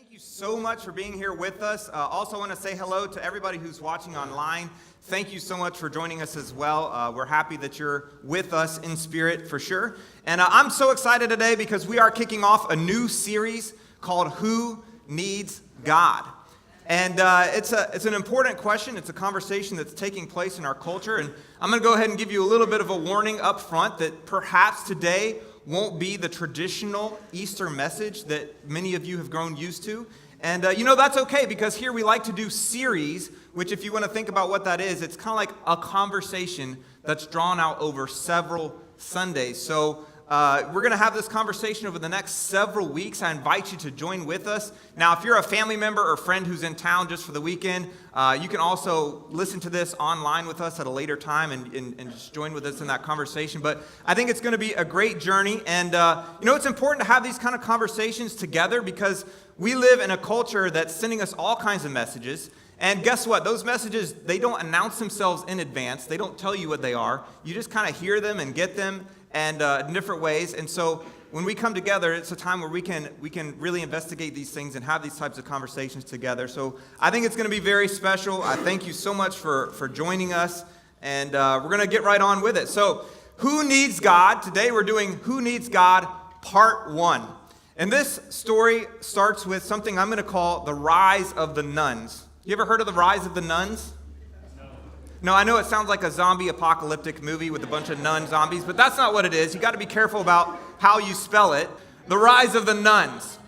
Thank you so much for being here with us. Also want to say hello to everybody who's watching online. Thank you so much for joining us as well. We're happy that you're with us in spirit for sure. And I'm so excited today because we are kicking off a new series called Who Needs God? And it's an important question. It's a conversation that's taking place in our culture. And I'm going to go ahead and give you a little bit of a warning up front that perhaps today won't be the traditional Easter message that many of you have grown used to. And that's okay, because here we like to do series, which if you want to think about what that is, it's kind of like a conversation that's drawn out over several Sundays. So we're going to have this conversation over the next several weeks. I invite you to join with us. Now, if you're a family member or friend who's in town just for the weekend, you can also listen to this online with us at a later time and just join with us in that conversation. But I think it's going to be a great journey. And, it's important to have these kind of conversations together because we live in a culture that's sending us all kinds of messages. And guess what? Those messages, they don't announce themselves in advance. They don't tell you what they are. You just kind of hear them and get them and in different ways. And so when we come together, it's a time where we can really investigate these things and have these types of conversations together. So I think it's going to be very special. I thank you so much for joining us, and we're going to get right on with it. So who needs God? Today we're doing Who Needs God Part 1. And this story starts with something I'm going to call the rise of the nuns. You ever heard of the rise of the nuns? No, I know it sounds like a zombie apocalyptic movie with a bunch of nun zombies, but that's not what it is. You got to be careful about how you spell it. The rise of the nuns.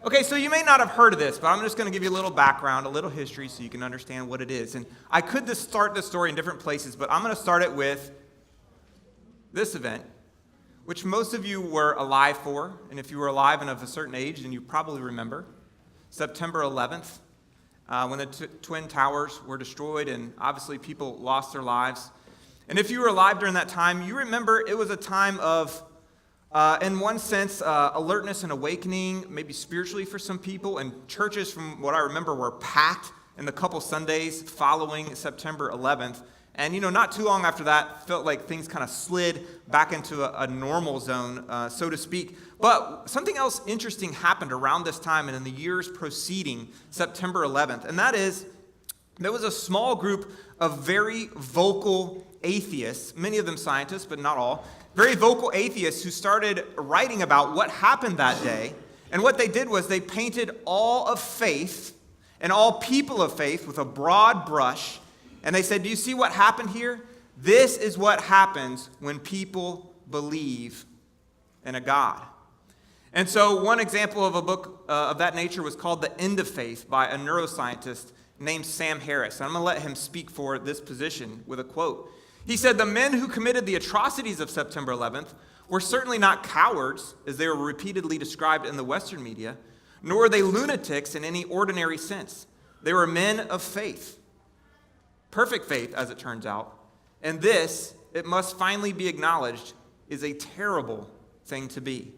Okay, so you may not have heard of this, but I'm just going to give you a little background, a little history so you can understand what it is. And I could just start this story in different places, but I'm going to start it with this event, which most of you were alive for. And if you were alive and of a certain age, then you probably remember September 11th. When the Twin Towers were destroyed and obviously people lost their lives. And if you were alive during that time, you remember it was a time of, in one sense, alertness and awakening, maybe spiritually for some people. And churches, from what I remember, were packed in the couple Sundays following September 11th. And, not too long after that, felt like things kind of slid back into a normal zone, so to speak. But something else interesting happened around this time and in the years preceding September 11th. And that is, there was a small group of very vocal atheists, many of them scientists, but not all, very vocal atheists who started writing about what happened that day. And what they did was they painted all of faith and all people of faith with a broad brush. And they said, do you see what happened here? This is what happens when people believe in a God. And so one example of a book of that nature was called The End of Faith by a neuroscientist named Sam Harris. And I'm going to let him speak for this position with a quote. He said, the men who committed the atrocities of September 11th were certainly not cowards, as they were repeatedly described in the Western media, nor were they lunatics in any ordinary sense. They were men of faith. Perfect faith, as it turns out. And this, it must finally be acknowledged, is a terrible thing to be.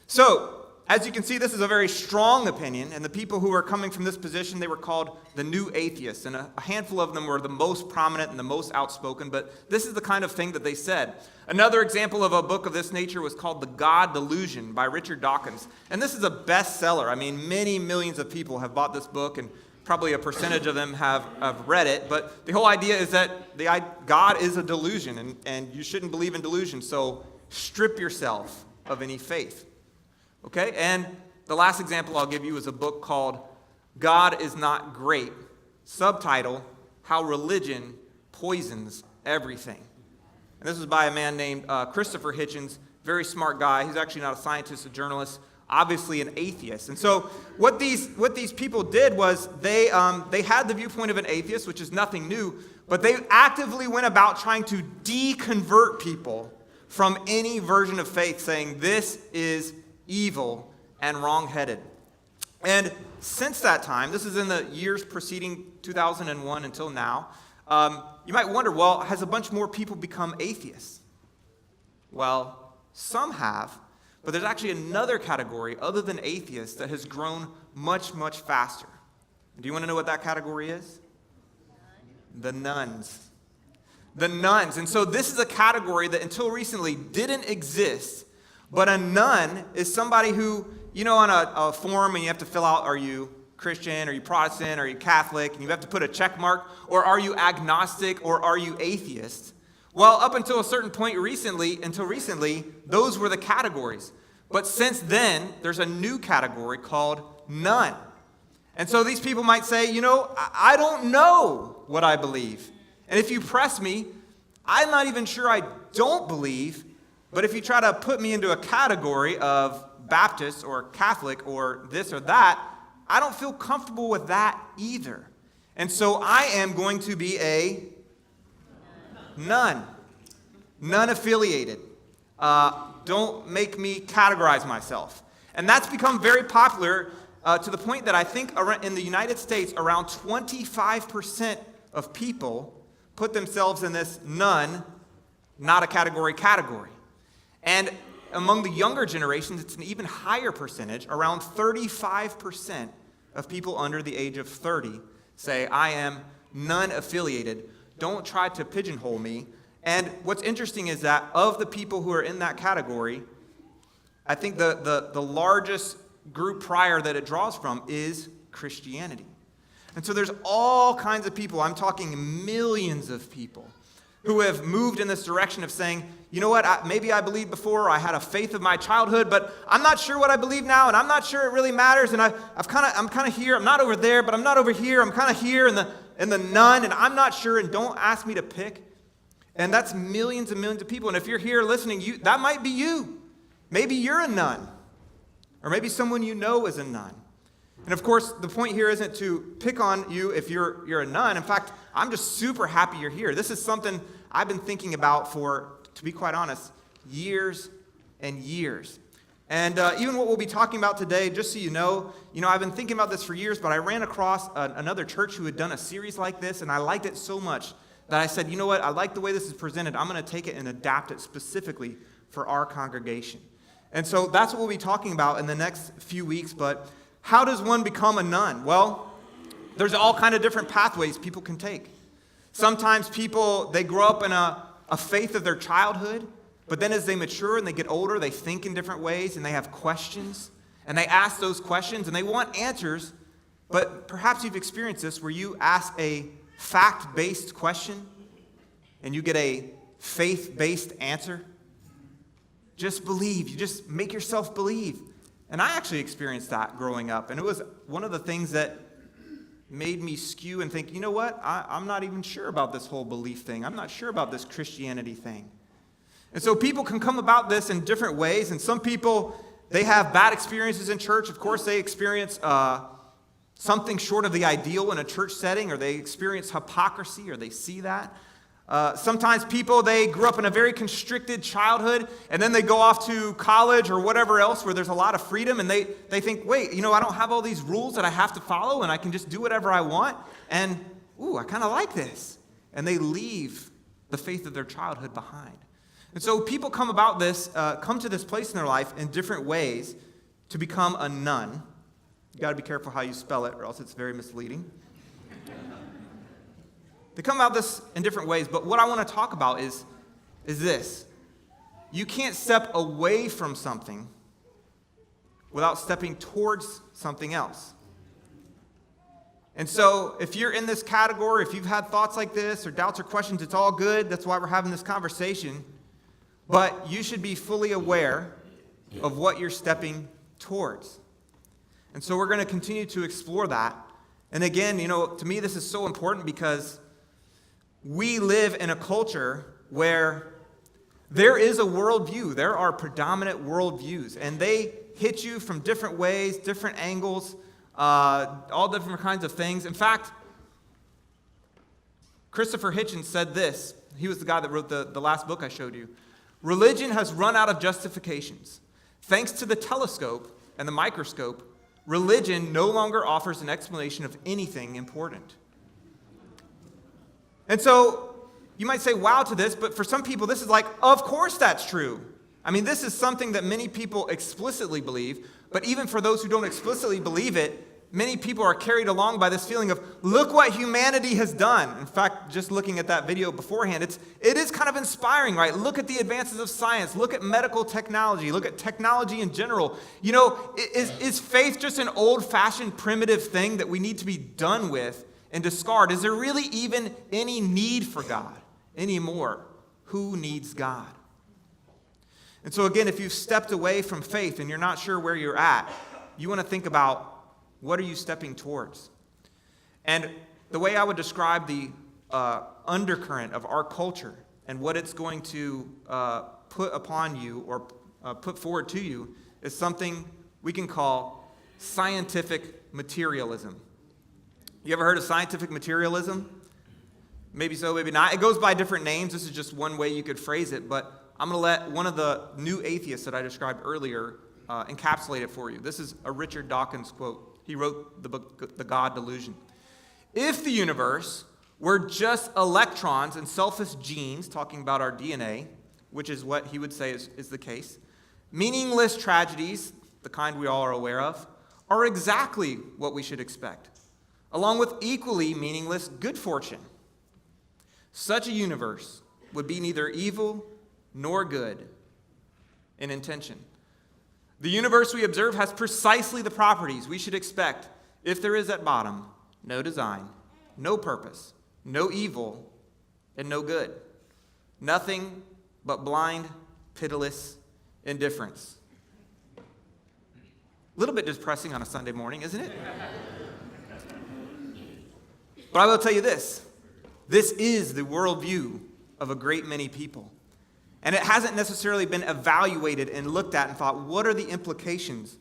So, as you can see, this is a very strong opinion, and the people who were coming from this position, they were called the New Atheists, and a handful of them were the most prominent and the most outspoken, but this is the kind of thing that they said. Another example of a book of this nature was called The God Delusion by Richard Dawkins, and this is a bestseller. I mean, many millions of people have bought this book, and probably a percentage of them have read it, but the whole idea is that God is a delusion, and you shouldn't believe in delusion, so strip yourself of any faith. Okay, and the last example I'll give you is a book called God is Not Great, subtitle, How Religion Poisons Everything. And this is by a man named Christopher Hitchens, very smart guy. He's actually not a scientist, a journalist, obviously an atheist. And so what these people did was they had the viewpoint of an atheist, which is nothing new, but they actively went about trying to deconvert people from any version of faith, saying this is evil and wrong-headed. And since that time, this is in the years preceding 2001 until now, you might wonder, well, has a bunch more people become atheists? Well, some have, but there's actually another category other than atheists that has grown much, much faster. Do you want to know what that category is? The nuns. The nuns. And so this is a category that until recently didn't exist. But a nun is somebody who on a form and you have to fill out, are you Christian, are you Protestant, are you Catholic, and you have to put a check mark, or are you agnostic, or are you atheist? Well, up until a certain point until recently, those were the categories. But since then, there's a new category called none. And so these people might say, I don't know what I believe. And if you press me, I'm not even sure I don't believe, but if you try to put me into a category of Baptist or Catholic or this or that, I don't feel comfortable with that either. And so I am going to be a none affiliated. Don't make me categorize myself. And that's become very popular to the point that I think in the United States, around 25% of people put themselves in this none, not a category. And among the younger generations, it's an even higher percentage. Around 35% of people under the age of 30 say, I am none affiliated. Don't try to pigeonhole me. And what's interesting is that of the people who are in that category, I think the largest group prior that it draws from is Christianity. And so there's all kinds of people, I'm talking millions of people, who have moved in this direction of saying, you know what, maybe I believed before, I had a faith of my childhood, but I'm not sure what I believe now, and I'm not sure it really matters, and I'm kind of here, I'm not over there, but I'm not over here, I'm kind of here in the none, and I'm not sure, and don't ask me to pick. And that's millions and millions of people, and if you're here listening, that might be you. Maybe you're a none, or maybe someone you know is a none. And of course, the point here isn't to pick on you if you're a none. In fact, I'm just super happy you're here. This is something I've been thinking about for, to be quite honest, years and years. And even what we'll be talking about today, just so you know, I've been thinking about this for years, but I ran across another church who had done a series like this, and I liked it so much that I said, you know what, I like the way this is presented. I'm going to take it and adapt it specifically for our congregation. And so that's what we'll be talking about in the next few weeks. But how does one become a nun? Well, there's all kind of different pathways people can take. Sometimes people, they grow up in a faith of their childhood, but then as they mature and they get older, they think in different ways and they have questions. And they ask those questions and they want answers. But perhaps you've experienced this where you ask a fact-based question and you get a faith-based answer. Just believe. You just make yourself believe. And I actually experienced that growing up. And it was one of the things that made me skew and think, you know what? I'm not even sure about this whole belief thing. I'm not sure about this Christianity thing. And so people can come about this in different ways. And some people, they have bad experiences in church. Of course, they experience something short of the ideal in a church setting, or they experience hypocrisy, or they see that. Sometimes people, they grew up in a very constricted childhood, and then they go off to college or whatever else where there's a lot of freedom, and they think, wait, I don't have all these rules that I have to follow, and I can just do whatever I want, and, I kind of like this. And they leave the faith of their childhood behind. And so people come to this place in their life in different ways to become a nun. You got to be careful how you spell it, or else it's very misleading. They come about this in different ways, but what I want to talk about is this. You can't step away from something without stepping towards something else. And so if you're in this category, if you've had thoughts like this or doubts or questions, it's all good. That's why we're having this conversation. But you should be fully aware of what you're stepping towards. And so we're going to continue to explore that. And again, to me this is so important because we live in a culture where there is a worldview. There are predominant worldviews, and they hit you from different ways, different angles, all different kinds of things. In fact, Christopher Hitchens said this. He was the guy that wrote the last book I showed you. Religion has run out of justifications. Thanks to the telescope and the microscope, religion no longer offers an explanation of anything important. And so you might say, wow, to this, but for some people, this is like, of course that's true. I mean, this is something that many people explicitly believe, but even for those who don't explicitly believe it, many people are carried along by this feeling of, look what humanity has done. In fact, just looking at that video beforehand, it is kind of inspiring, right? Look at the advances of science. Look at medical technology. Look at technology in general. You know, is faith just an old-fashioned primitive thing that we need to be done with and discard? Is there really even any need for God anymore? Who needs God? And so again, if you've stepped away from faith and you're not sure where you're at, you want to think about, what are you stepping towards? And the way I would describe the undercurrent of our culture and what it's going to put upon you or put forward to you is something we can call scientific materialism. You ever heard of scientific materialism? Maybe so, maybe not. It goes by different names. This is just one way you could phrase it, but I'm going to let one of the new atheists that I described earlier encapsulate it for you. This is a Richard Dawkins quote. He wrote the book, The God Delusion. If the universe were just electrons and selfish genes, talking about our DNA, which is what he would say is the case, meaningless tragedies, the kind we all are aware of, are exactly what we should expect, along with equally meaningless good fortune. Such a universe would be neither evil nor good in intention. The universe we observe has precisely the properties we should expect if there is at bottom no design, no purpose, no evil, and no good. Nothing but blind, pitiless indifference. A little bit depressing on a Sunday morning, isn't it? But I will tell you this. This is the worldview of a great many people. And it hasn't necessarily been evaluated and looked at and thought, what are the implications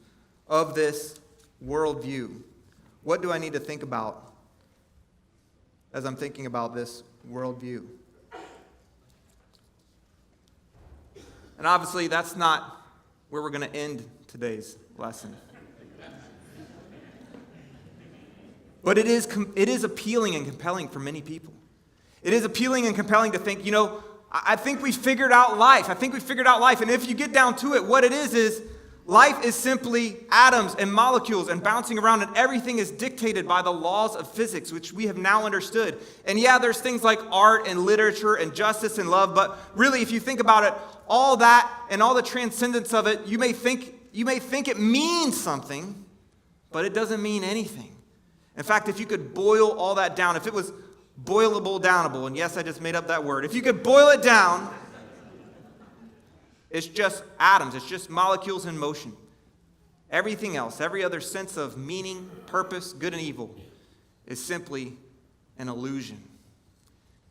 of this worldview? What do I need to think about as I'm thinking about this worldview? And obviously, that's not where we're going to end today's lesson. But it is appealing and compelling for many people. It is appealing and compelling to think, I think we figured out life. And if you get down to it, what it is life is simply atoms and molecules and bouncing around, and everything is dictated by the laws of physics, which we have now understood. And yeah, there's things like art and literature and justice and love, but really, if you think about it, all that and all the transcendence of it, you may think it means something, but it doesn't mean anything. In fact, if you could boil all that down, if it was boilable downable, and yes, I just made up that word. If you could boil it down, it's just atoms, it's just molecules in motion. Everything else, every other sense of meaning, purpose, good and evil, is simply an illusion.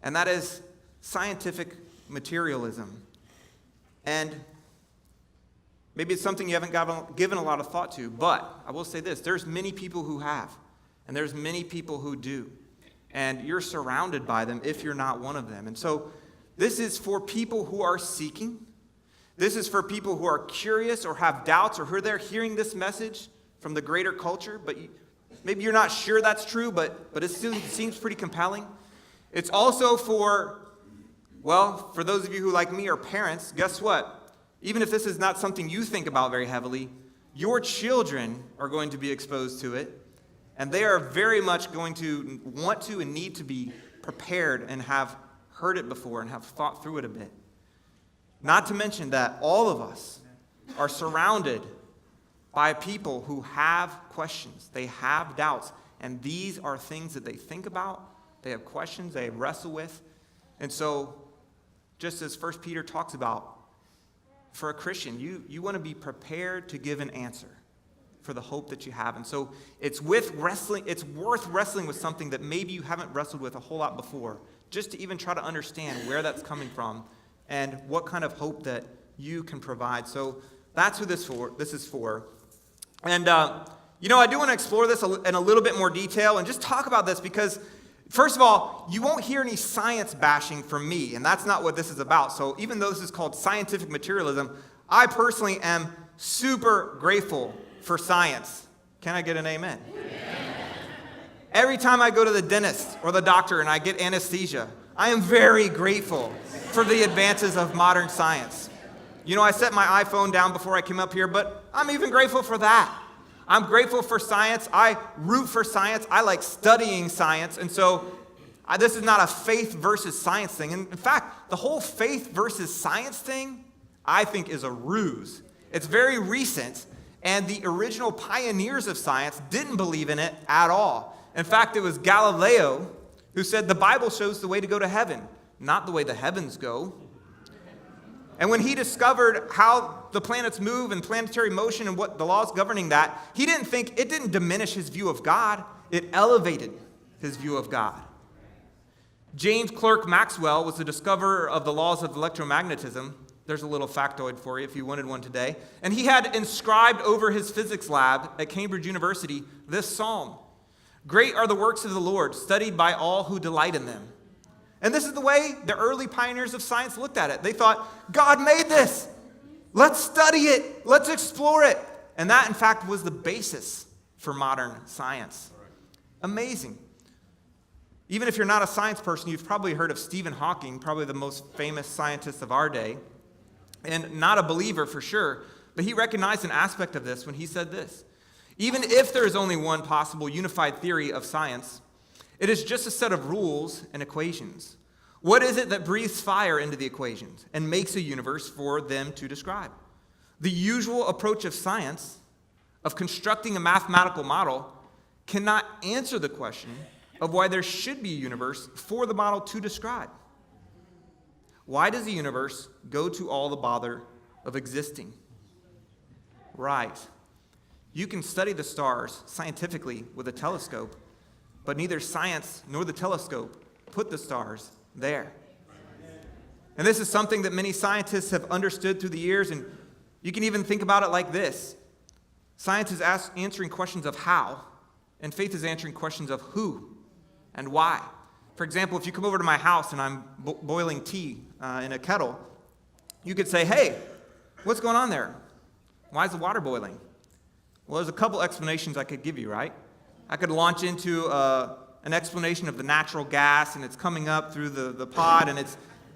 And that is scientific materialism. And maybe it's something you haven't given a lot of thought to, but I will say this, there's many people who have, and there's many people who do. And you're surrounded by them if you're not one of them. And so this is for people who are seeking. This is for people who are curious or have doubts or who are there hearing this message from the greater culture, but maybe you're not sure that's true, but it still seems pretty compelling. It's also for those of you who, like me, are parents, guess what? Even if this is not something you think about very heavily, your children are going to be exposed to it. And they are very much going to want to and need to be prepared and have heard it before and have thought through it a bit. Not to mention that all of us are surrounded by people who have questions. They have doubts. And these are things that they think about. They have questions they wrestle with. And so, just as 1 Peter talks about, for a Christian, you want to be prepared to give an answer for the hope that you have. And so it's worth wrestling with something that maybe you haven't wrestled with a whole lot before, just to even try to understand where that's coming from and what kind of hope that you can provide. So that's who this is for. And I do want to explore this in a little bit more detail and just talk about this because, first of all, you won't hear any science bashing from me, and that's not what this is about. So even though this is called scientific materialism, I personally am super grateful for science. Can I get an amen? Every time I go to the dentist or the doctor and I get anesthesia, I am very grateful for the advances of modern science. I set my iPhone down before I came up here, but I'm even grateful for that. I'm grateful for science. I root for science. I like studying science. And so this is not a faith versus science thing. And in fact, the whole faith versus science thing, I think, is a ruse. It's very recent, and the original pioneers of science didn't believe in it at all. In fact, it was Galileo who said the Bible shows the way to go to heaven, not the way the heavens go. And when he discovered how the planets move and planetary motion and what the laws governing that, he didn't think, it didn't diminish his view of God. It elevated his view of God. James Clerk Maxwell was the discoverer of the laws of electromagnetism. There's a little factoid for you if you wanted one today. And he had inscribed over his physics lab at Cambridge University this psalm: "Great are the works of the Lord, studied by all who delight in them." And this is the way the early pioneers of science looked at it. They thought, God made this. Let's study it. Let's explore it. And that, in fact, was the basis for modern science. Amazing. Even if you're not a science person, you've probably heard of Stephen Hawking, probably the most famous scientist of our day, and not a believer for sure, but he recognized an aspect of this when he said this: even if there is only one possible unified theory of science, it is just a set of rules and equations. What is it that breathes fire into the equations and makes a universe for them to describe? The usual approach of science, of constructing a mathematical model, cannot answer the question of why there should be a universe for the model to describe. Why does the universe go to all the bother of existing? Right. You can study the stars scientifically with a telescope, but neither science nor the telescope put the stars there. And this is something that many scientists have understood through the years, and you can even think about it like this. Science is answering questions of how, and faith is answering questions of who and why. For example, if you come over to my house and I'm boiling tea in a kettle, you could say, hey, what's going on there? Why is the water boiling? Well, there's a couple explanations I could give you, right? I could launch into an explanation of the natural gas, and it's coming up through the pod, and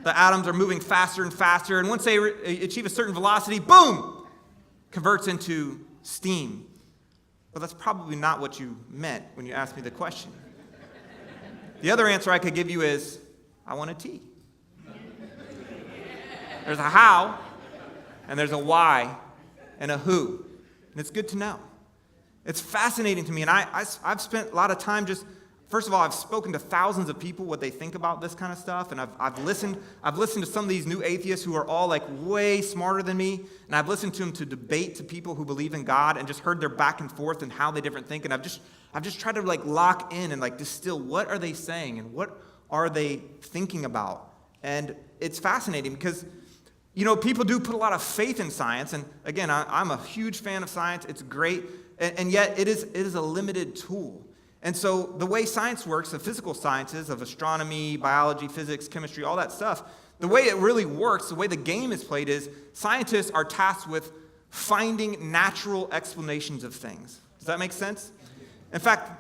the atoms are moving faster and faster, and once they achieve a certain velocity, boom, converts into steam. But that's probably not what you meant when you asked me the question. The other answer I could give you is, I want a tea. There's a how, and there's a why, and a who, and it's good to know. It's fascinating to me, and I've spent a lot of time just, first of all, I've spoken to thousands of people what they think about this kind of stuff, and I've listened to some of these new atheists who are all like way smarter than me, and I've listened to them to debate to people who believe in God, and just heard their back and forth and how they different think, and I've just tried to like lock in and like distill what are they saying and what are they thinking about, and it's fascinating because, you know, people do put a lot of faith in science, and again, I'm a huge fan of science. It's great. And yet it is a limited tool. And so the way science works, the physical sciences of astronomy, biology, physics, chemistry, all that stuff, the way it really works, the way the game is played is scientists are tasked with finding natural explanations of things. Does that make sense? In fact,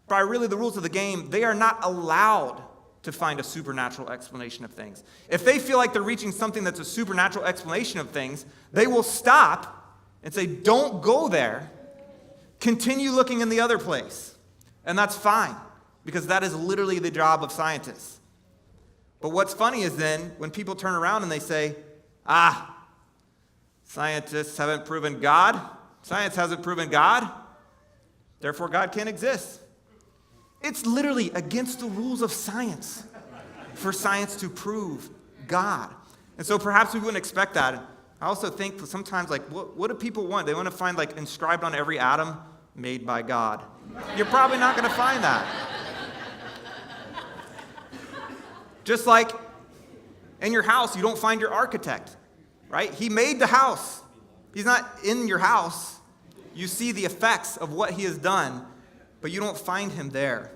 by really the rules of the game, they are not allowed to find a supernatural explanation of things. If they feel like they're reaching something that's a supernatural explanation of things, they will stop and say, don't go there. Continue looking in the other place. And that's fine, because that is literally the job of scientists. But what's funny is then when people turn around and they say, scientists haven't proven God. Science hasn't proven God. Therefore, God can't exist. It's literally against the rules of science for science to prove God. And so perhaps we wouldn't expect that. I also think sometimes, like, what do people want? They want to find, like, inscribed on every atom, made by God. You're probably not going to find that. Just like in your house, you don't find your architect, right? He made the house. He's not in your house. You see the effects of what he has done, but you don't find him there.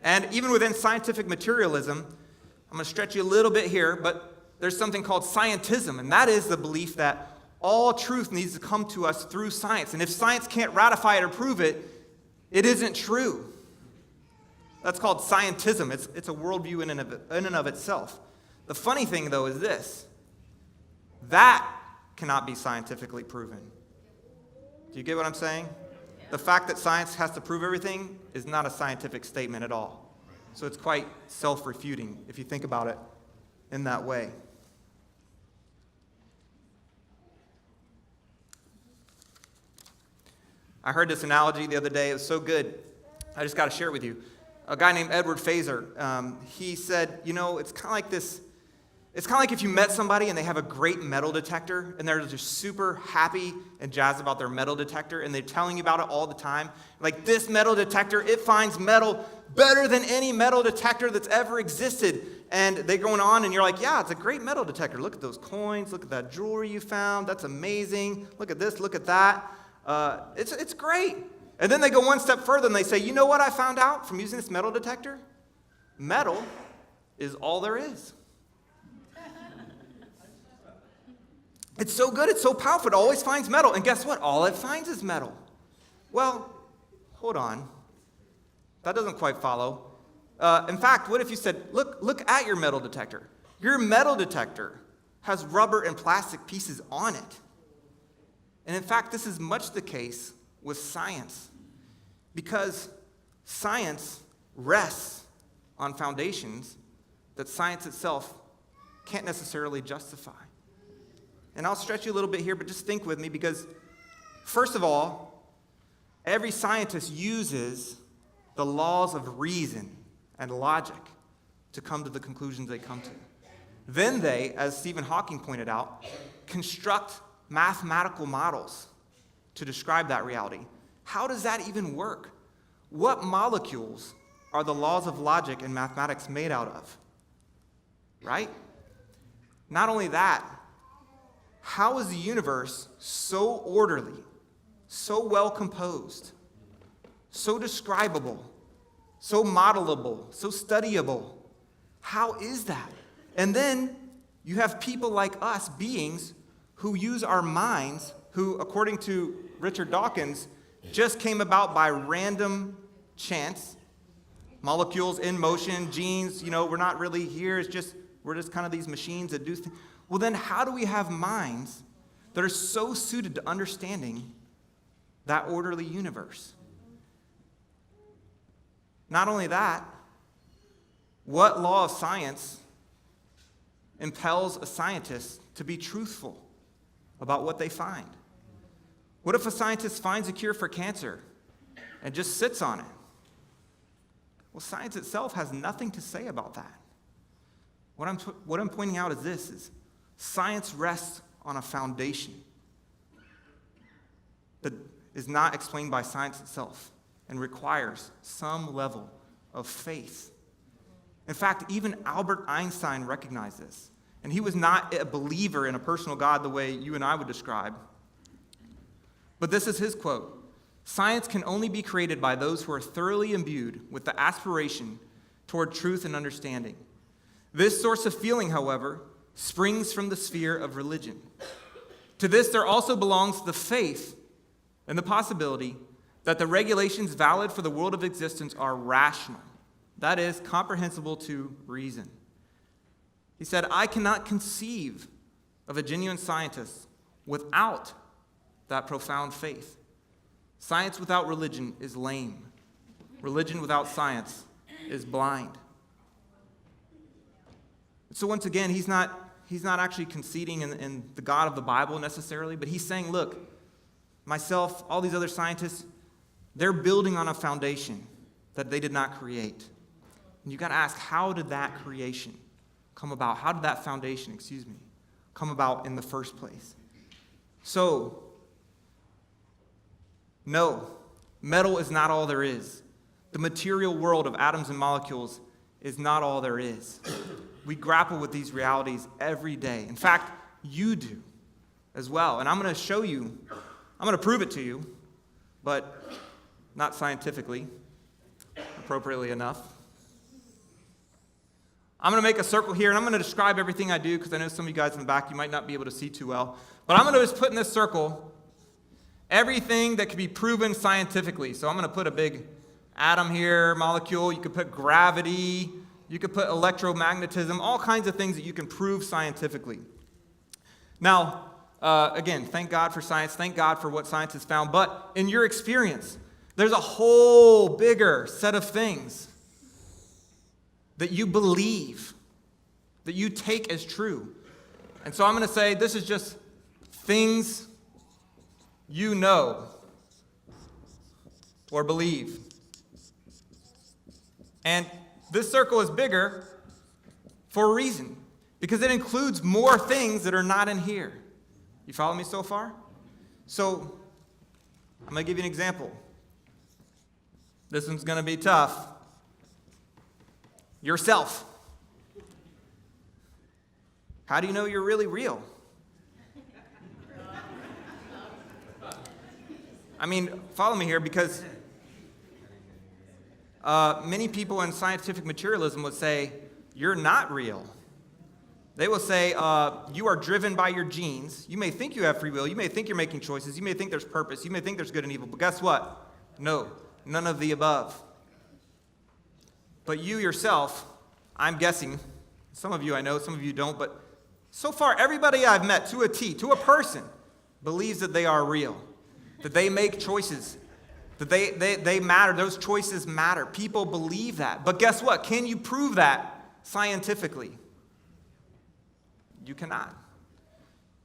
And even within scientific materialism, I'm going to stretch you a little bit here, but there's something called scientism, and that is the belief that all truth needs to come to us through science. And if science can't ratify it or prove it, it isn't true. That's called scientism. It's a worldview in and of itself. The funny thing, though, is this. That cannot be scientifically proven. Do you get what I'm saying? The fact that science has to prove everything is not a scientific statement at all. So it's quite self-refuting if you think about it in that way. I heard this analogy the other day. It was so good. I just got to share it with you. A guy named Edward Fazer, he said, it's kind of like this. It's kind of like if you met somebody and they have a great metal detector and they're just super happy and jazzed about their metal detector and they're telling you about it all the time. Like, this metal detector, it finds metal better than any metal detector that's ever existed. And they're going on and you're like, yeah, it's a great metal detector. Look at those coins. Look at that jewelry you found. That's amazing. Look at this. Look at that. It's great. And then they go one step further and they say, you know what I found out from using this metal detector? Metal is all there is. It's so good, it's so powerful, it always finds metal. And guess what? All it finds is metal. Well, hold on. That doesn't quite follow. In fact, what if you said, look at your metal detector. Your metal detector has rubber and plastic pieces on it. And in fact, this is much the case with science. Because science rests on foundations that science itself can't necessarily justify. And I'll stretch you a little bit here, but just think with me, because first of all, every scientist uses the laws of reason and logic to come to the conclusions they come to. Then they, as Stephen Hawking pointed out, construct mathematical models to describe that reality. How does that even work? What molecules are the laws of logic and mathematics made out of? Right? Not only that, how is the universe so orderly, so well composed, so describable, so modelable, so studyable? How is that? And then you have people like us, beings, who use our minds, who, according to Richard Dawkins, just came about by random chance. Molecules in motion, genes, we're not really here. We're just kind of these machines that do things. Well, then how do we have minds that are so suited to understanding that orderly universe? Not only that, what law of science impels a scientist to be truthful about what they find? What if a scientist finds a cure for cancer and just sits on it? Well, science itself has nothing to say about that. What I'm pointing out is this, is science rests on a foundation that is not explained by science itself and requires some level of faith. In fact, even Albert Einstein recognized this. And he was not a believer in a personal God the way you and I would describe. But this is his quote: "Science can only be created by those who are thoroughly imbued with the aspiration toward truth and understanding. This source of feeling, however, springs from the sphere of religion. To this there also belongs the faith and the possibility that the regulations valid for the world of existence are rational, that is, comprehensible to reason." He said, "I cannot conceive of a genuine scientist without that profound faith. Science without religion is lame. Religion without science is blind." So once again, he's not actually conceding in the God of the Bible necessarily, but he's saying, look, myself, all these other scientists, they're building on a foundation that they did not create. And you got to ask, how did that creation come about? How did that foundation, come about in the first place? So, no, metal is not all there is. The material world of atoms and molecules is not all there is. We grapple with these realities every day. In fact, you do as well. And I'm going to show you, I'm going to prove it to you, but not scientifically, appropriately enough. I'm going to make a circle here, and I'm going to describe everything I do, because I know some of you guys in the back, you might not be able to see too well. But I'm going to just put in this circle everything that can be proven scientifically. So I'm going to put a big atom here, molecule. You could put gravity. You could put electromagnetism, all kinds of things that you can prove scientifically. Now, Again, thank God for science. Thank God for what science has found. But in your experience, there's a whole bigger set of things that you believe, that you take as true. And so I'm going to say this is just things you know or believe. And this circle is bigger for a reason, because it includes more things that are not in here. You follow me so far? So I'm going to give you an example. This one's going to be tough. Yourself. How do you know you're really real? I mean, follow me here, because many people in scientific materialism would say, you're not real. They will say, you are driven by your genes. You may think you have free will. You may think you're making choices. You may think there's purpose. You may think there's good and evil. But guess what? No, none of the above. But you yourself, I'm guessing, some of you I know, some of you don't, but so far everybody I've met to a T, to a person, believes that they are real, that they make choices, that they matter. Those choices matter. People believe that. But guess what? Can you prove that scientifically? You cannot.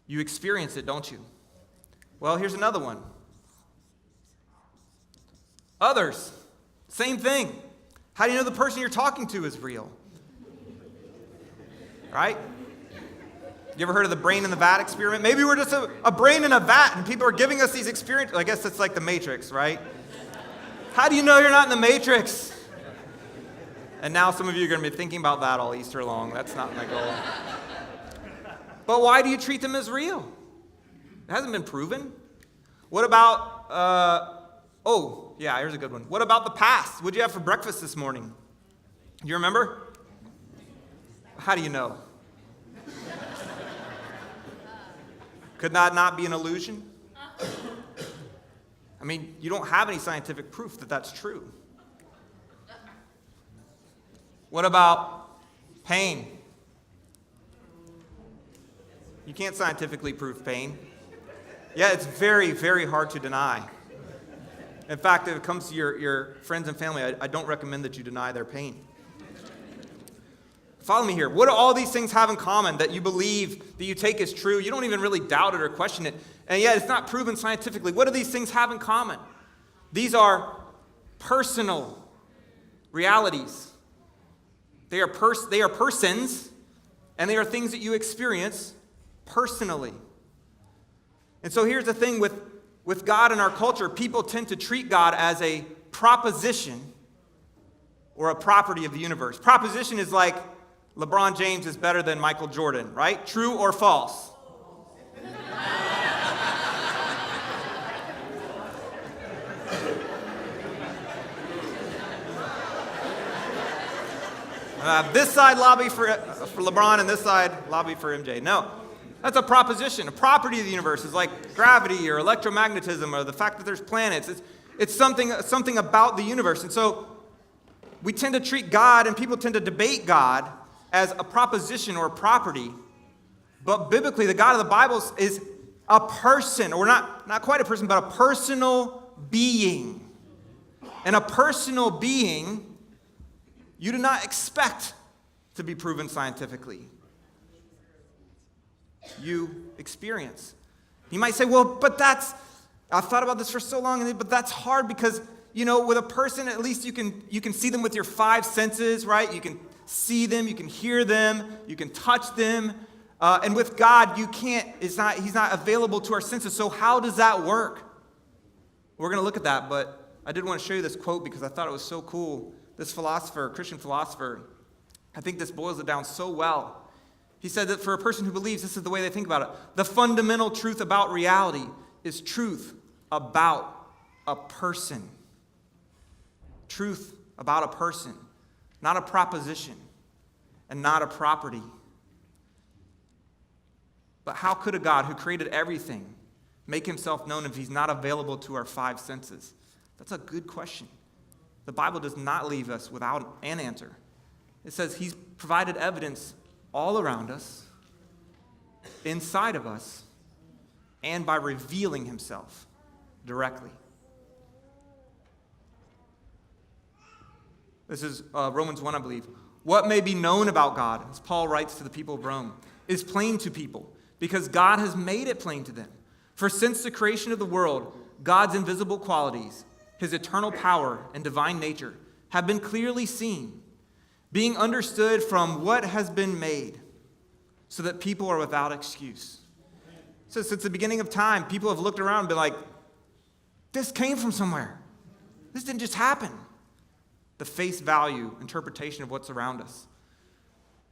You experience it, don't you? Well, here's another one. Others, same thing. How do you know the person you're talking to is real? Right? You ever heard of the brain in the vat experiment? Maybe we're just a brain in a vat and people are giving us these experiences. I guess it's like the Matrix, right? How do you know you're not in the Matrix? And now some of you are going to be thinking about that all Easter long. That's not my goal. But why do you treat them as real? It hasn't been proven. What about, here's a good one. What about the past? What'd you have for breakfast this morning? Do you remember? How do you know? Could that not be an illusion? I mean, you don't have any scientific proof that that's true. What about pain? You can't scientifically prove pain. Yeah, it's very, very hard to deny. In fact, if it comes to your friends and family, I don't recommend that you deny their pain. Follow me here. What do all these things have in common that you believe, that you take as true? You don't even really doubt it or question it. And yet it's not proven scientifically. What do these things have in common? These are personal realities. They are persons, and they are things that you experience personally. And so here's the thing with God in our culture. People tend to treat God as a proposition or a property of the universe. Proposition is like LeBron James is better than Michael Jordan, right? True or false? This side lobby for LeBron and this side lobby for MJ. No, that's a proposition. A property of the universe is like gravity or electromagnetism or the fact that there's planets. It's something about the universe. And so we tend to treat God, and people tend to debate God as a proposition or a property. But biblically, the God of the Bible is a person, or not quite a person, but a personal being. And a personal being, you do not expect to be proven scientifically. You experience. You might say, well, but I've thought about this for so long, but that's hard because, with a person, at least you can see them with your five senses, right? You can see them, you can hear them, you can touch them. And with God, you can't, he's not available to our senses. So how does that work? We're going to look at that, but I did want to show you this quote because I thought it was so cool. This philosopher, Christian philosopher, I think this boils it down so well. He said that for a person who believes, this is the way they think about it. The fundamental truth about reality is truth about a person. Truth about a person, not a proposition and not a property. But how could a God who created everything make himself known if he's not available to our five senses? That's a good question. The Bible does not leave us without an answer. It says he's provided evidence all around us, inside of us, and by revealing himself directly. This is Romans 1, I believe. What may be known about God, as Paul writes to the people of Rome, is plain to people, because God has made it plain to them. For since the creation of the world, God's invisible qualities, his eternal power and divine nature, have been clearly seen, being understood from what has been made, so that people are without excuse. So since the beginning of time, people have looked around and been like, this came from somewhere. This didn't just happen. The face value interpretation of what's around us.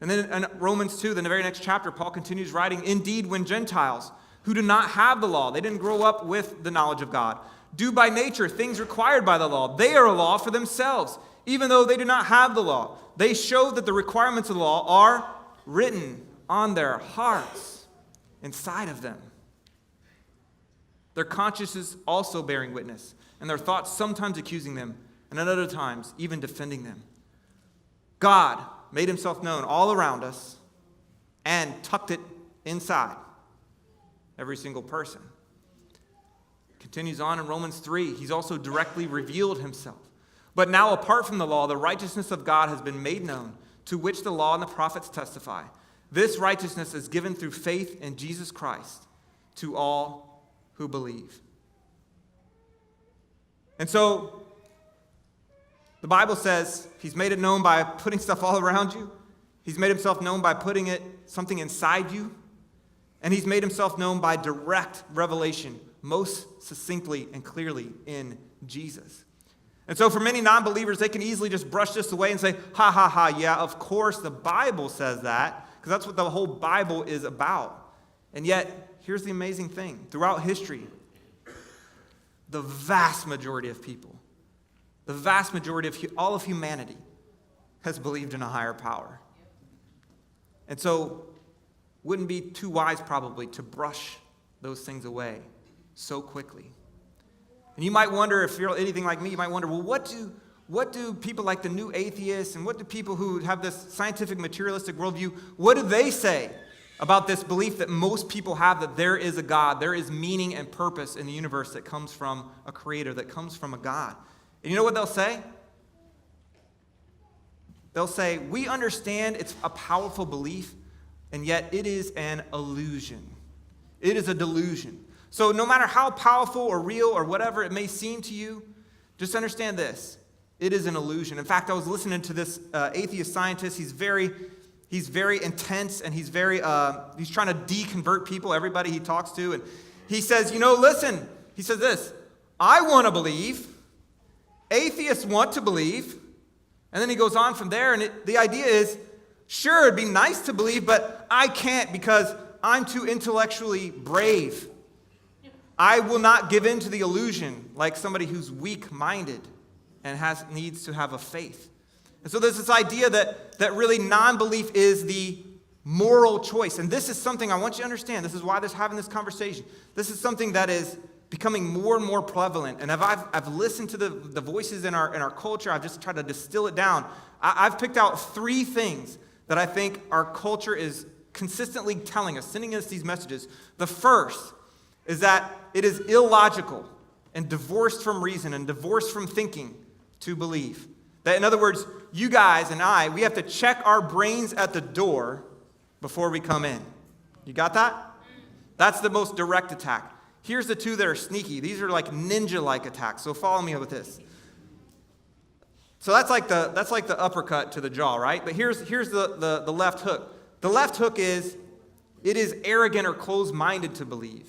And then in Romans 2, the very next chapter, Paul continues writing, indeed, when Gentiles, who do not have the law, they didn't grow up with the knowledge of God, do by nature things required by the law, they are a law for themselves, even though they do not have the law. They show that the requirements of the law are written on their hearts, inside of them. Their consciences also bearing witness, and their thoughts sometimes accusing them, and at other times even defending them. God made himself known all around us and tucked it inside every single person. Continues on in Romans 3. He's also directly revealed himself. But now, apart from the law, the righteousness of God has been made known, to which the law and the prophets testify. This righteousness is given through faith in Jesus Christ to all who believe. And so, the Bible says he's made it known by putting stuff all around you. He's made himself known by putting something inside you. And he's made himself known by direct revelation, most succinctly and clearly in Jesus. And so for many non-believers, they can easily just brush this away and say, ha, ha, ha, yeah, of course the Bible says that, because that's what the whole Bible is about. And yet, here's the amazing thing. Throughout history, the vast majority of people, the vast majority of all of humanity has believed in a higher power. And so, wouldn't be too wise probably to brush those things away so quickly. And you might wonder, if you're anything like me, you might wonder, well, what do people like the new atheists and what do people who have this scientific materialistic worldview, what do they say about this belief that most people have, that there is a God, there is meaning and purpose in the universe that comes from a creator, that comes from a God? And you know what they'll say? They'll say, we understand it's a powerful belief, and yet it is an illusion. It is a delusion. So no matter how powerful or real or whatever it may seem to you, just understand this. It is an illusion. In fact, I was listening to this atheist scientist. He's very intense, and he's trying to deconvert people, everybody he talks to. And he says, listen, he says this, I want to believe. Atheists want to believe. And then he goes on from there, and the idea is, sure, it'd be nice to believe, but I can't because I'm too intellectually brave. I will not give in to the illusion like somebody who's weak-minded and needs to have a faith. And so there's this idea that really non-belief is the moral choice. And this is something I want you to understand. This is why they're having this conversation. This is something that is becoming more and more prevalent. And I've listened to the voices in our culture. I've just tried to distill it down. I've picked out 3 things that I think our culture is consistently telling us, sending us these messages. The first is that it is illogical and divorced from reason and divorced from thinking to believe. That, in other words, you guys and I, we have to check our brains at the door before we come in. You got that? That's the most direct attack. Here's the 2 that are sneaky. These are like ninja-like attacks. So follow me with this. So that's like the uppercut to the jaw, right? But here's the left hook. The left hook is, it is arrogant or closed-minded to believe.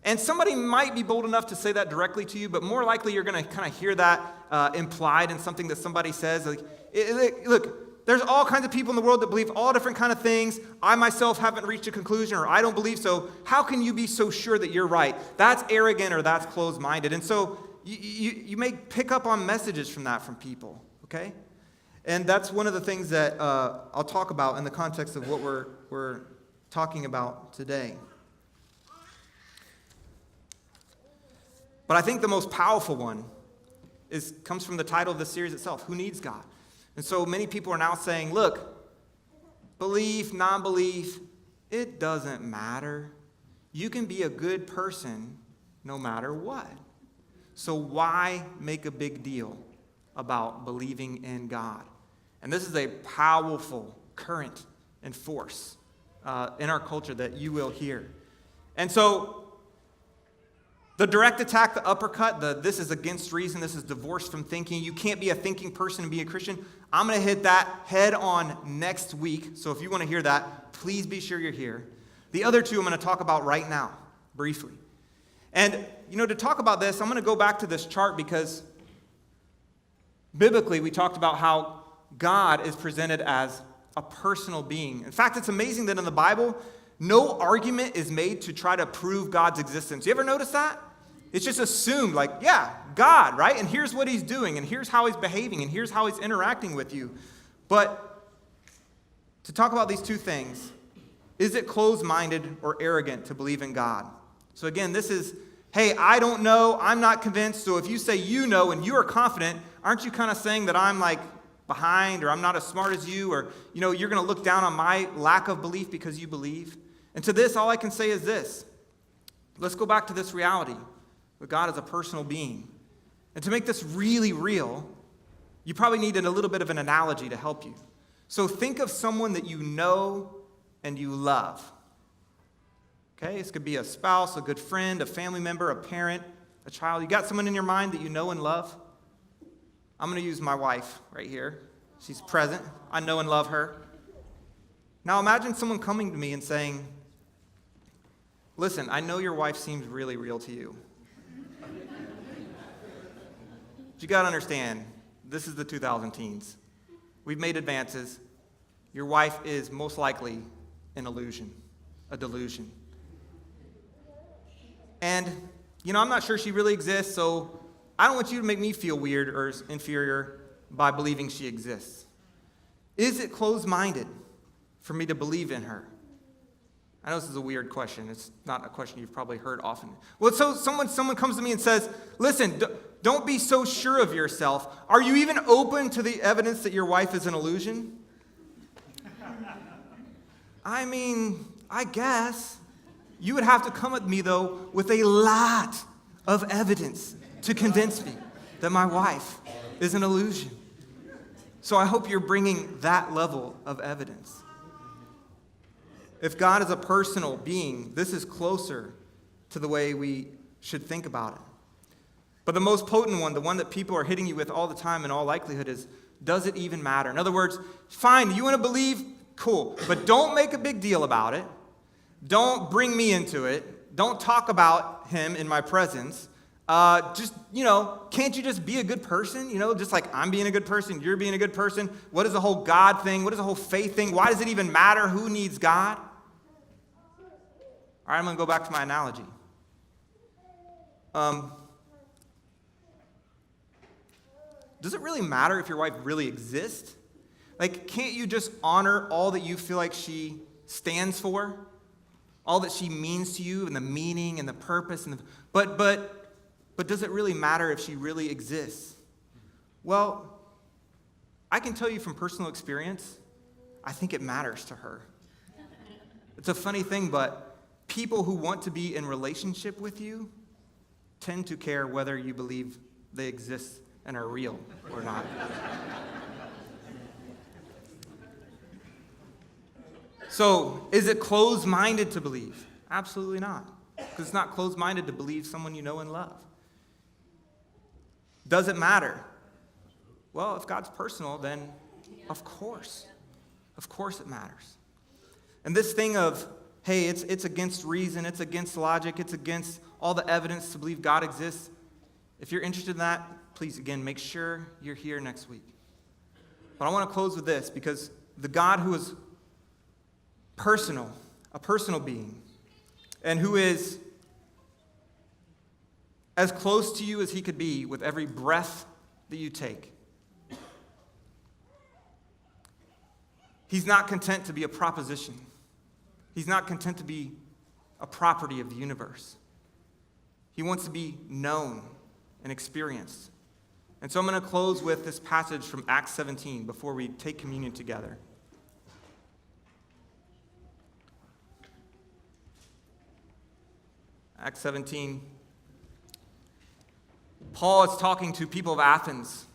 And somebody might be bold enough to say that directly to you, but more likely you're going to kind of hear that implied in something that somebody says. Look, there's all kinds of people in the world that believe all different kind of things. I myself haven't reached a conclusion, or I don't believe so. How can you be so sure that you're right? That's arrogant or that's closed-minded. And so you may pick up on messages from that from people, okay? And that's one of the things that I'll talk about in the context of what we're talking about today. But I think the most powerful one comes from the title of the series itself, Who Needs God? And so many people are now saying, look, belief, non-belief, it doesn't matter. You can be a good person no matter what. So why make a big deal about believing in God? And this is a powerful current and force in our culture that you will hear. And so the direct attack, the uppercut, this is against reason, this is divorced from thinking. You can't be a thinking person and be a Christian. I'm going to hit that head on next week. So if you want to hear that, please be sure you're here. The other two I'm going to talk about right now, briefly. And, to talk about this, I'm going to go back to this chart because biblically we talked about how God is presented as a personal being. In fact, it's amazing that in the Bible, no argument is made to try to prove God's existence. You ever notice that? It's just assumed, like, yeah, God, right? And here's what he's doing, and here's how he's behaving, and here's how he's interacting with you. But to talk about these two things, is it closed-minded or arrogant to believe in God? So again, this is, hey, I don't know, I'm not convinced, so if you say you know and you are confident, aren't you kind of saying that I'm like behind or I'm not as smart as you or, you're going to look down on my lack of belief because you believe? And to this, all I can say is this. Let's go back to this reality, that God is a personal being. And to make this really real, you probably need a little bit of an analogy to help you. So think of someone that you know and you love. Okay, this could be a spouse, a good friend, a family member, a parent, a child. You got someone in your mind that you know and love? I'm going to use my wife right here. She's present. I know and love her. Now imagine someone coming to me and saying, listen, I know your wife seems really real to you. But you got to understand, this is the 2000 teens. We've made advances. Your wife is most likely an illusion, a delusion. And, I'm not sure she really exists, so I don't want you to make me feel weird or inferior by believing she exists. Is it closed-minded for me to believe in her? I know this is a weird question. It's not a question you've probably heard often. Well, so someone comes to me and says, listen, don't be so sure of yourself. Are you even open to the evidence that your wife is an illusion? I mean, I guess. You would have to come at me, though, with a lot of evidence to convince me that my wife is an illusion. So I hope you're bringing that level of evidence. If God is a personal being, this is closer to the way we should think about it. But the most potent one, the one that people are hitting you with all the time in all likelihood is, does it even matter? In other words, fine, you want to believe? Cool. But don't make a big deal about it. Don't bring me into it. Don't talk about him in my presence. Can't you just be a good person? Just like I'm being a good person, you're being a good person. What is the whole God thing? What is the whole faith thing? Why does it even matter who needs God? All right, I'm going to go back to my analogy. Does it really matter if your wife really exists? Like, can't you just honor all that you feel like she stands for? All that she means to you and the meaning and the purpose but does it really matter if she really exists? Well, I can tell you from personal experience, I think it matters to her. It's a funny thing, but people who want to be in relationship with you tend to care whether you believe they exist and are real or not. So, is it closed-minded to believe? Absolutely not. Because it's not closed-minded to believe someone you know and love. Does it matter? Well, if God's personal, then of course. Of course it matters. And this thing of, hey, it's against reason, it's against logic, it's against all the evidence to believe God exists. If you're interested in that, please, again, make sure you're here next week. But I want to close with this, because the God who is personal, a personal being, and who is as close to you as he could be with every breath that you take. He's not content to be a proposition. He's not content to be a property of the universe. He wants to be known and experienced. And so I'm going to close with this passage from Acts 17 before we take communion together. Acts 17. Paul is talking to people of Athens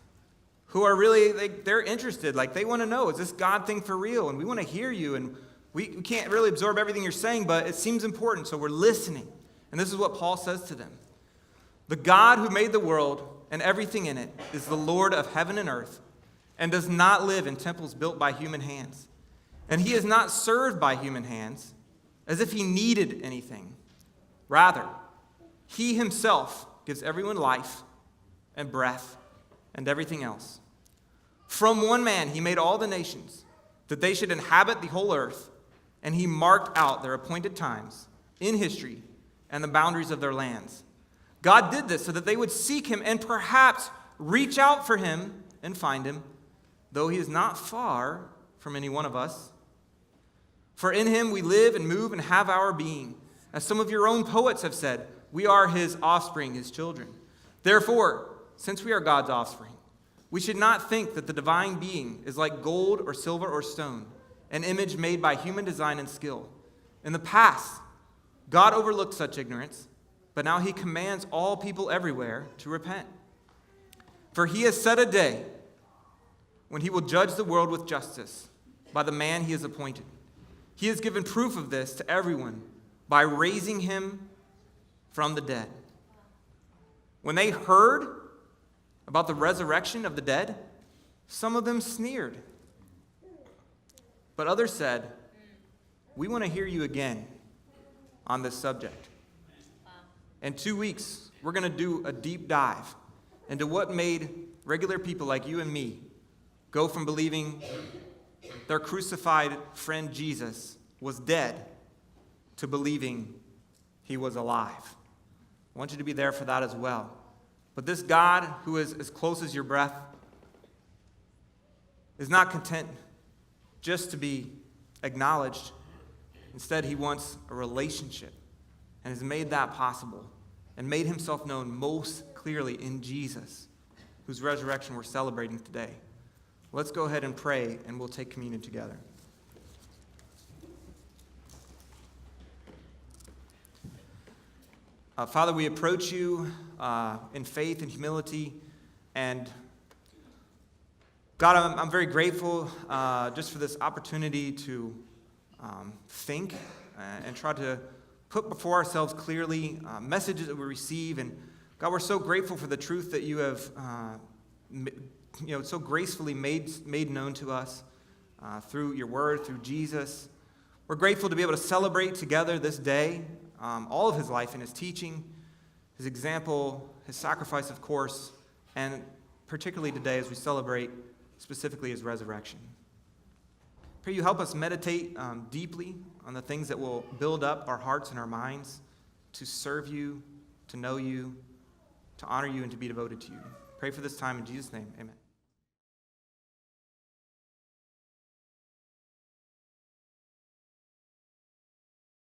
who are really, they're interested. Like, they want to know, is this God thing for real? And we want to hear you. And we can't really absorb everything you're saying, but it seems important, so we're listening. And this is what Paul says to them. The God who made the world and everything in it is the Lord of heaven and earth, and does not live in temples built by human hands. And he is not served by human hands as if he needed anything. Rather, he himself gives everyone life and breath and everything else. From one man he made all the nations, that they should inhabit the whole earth, and he marked out their appointed times in history and the boundaries of their lands. God did this so that they would seek him and perhaps reach out for him and find him, though he is not far from any one of us. For in him we live and move and have our being. As some of your own poets have said, we are his offspring, his children. Therefore, since we are God's offspring, we should not think that the divine being is like gold or silver or stone, an image made by human design and skill. In the past, God overlooked such ignorance, but now he commands all people everywhere to repent. For he has set a day when he will judge the world with justice by the man he has appointed. He has given proof of this to everyone by raising him from the dead. When they heard about the resurrection of the dead, some of them sneered. But others said, we want to hear you again on this subject. In 2 weeks, we're going to do a deep dive into what made regular people like you and me go from believing their crucified friend Jesus was dead to believing he was alive. I want you to be there for that as well. But this God, who is as close as your breath, is not content just to be acknowledged. Instead, he wants a relationship, and has made that possible and made himself known most clearly in Jesus, whose resurrection we're celebrating today. Let's go ahead and pray, and we'll take communion together. Father, we approach you in faith and humility, and God, I'm very grateful just for this opportunity to think and try to put before ourselves clearly messages that we receive. And God, we're so grateful for the truth that you have so gracefully made known to us through your word, through Jesus. We're grateful to be able to celebrate together this day all of his life and his teaching, his example, his sacrifice, of course, and particularly today as we celebrate specifically his resurrection. Pray you help us meditate deeply on the things that will build up our hearts and our minds to serve you, to know you, to honor you, and to be devoted to you. Pray for this time in Jesus' name. Amen.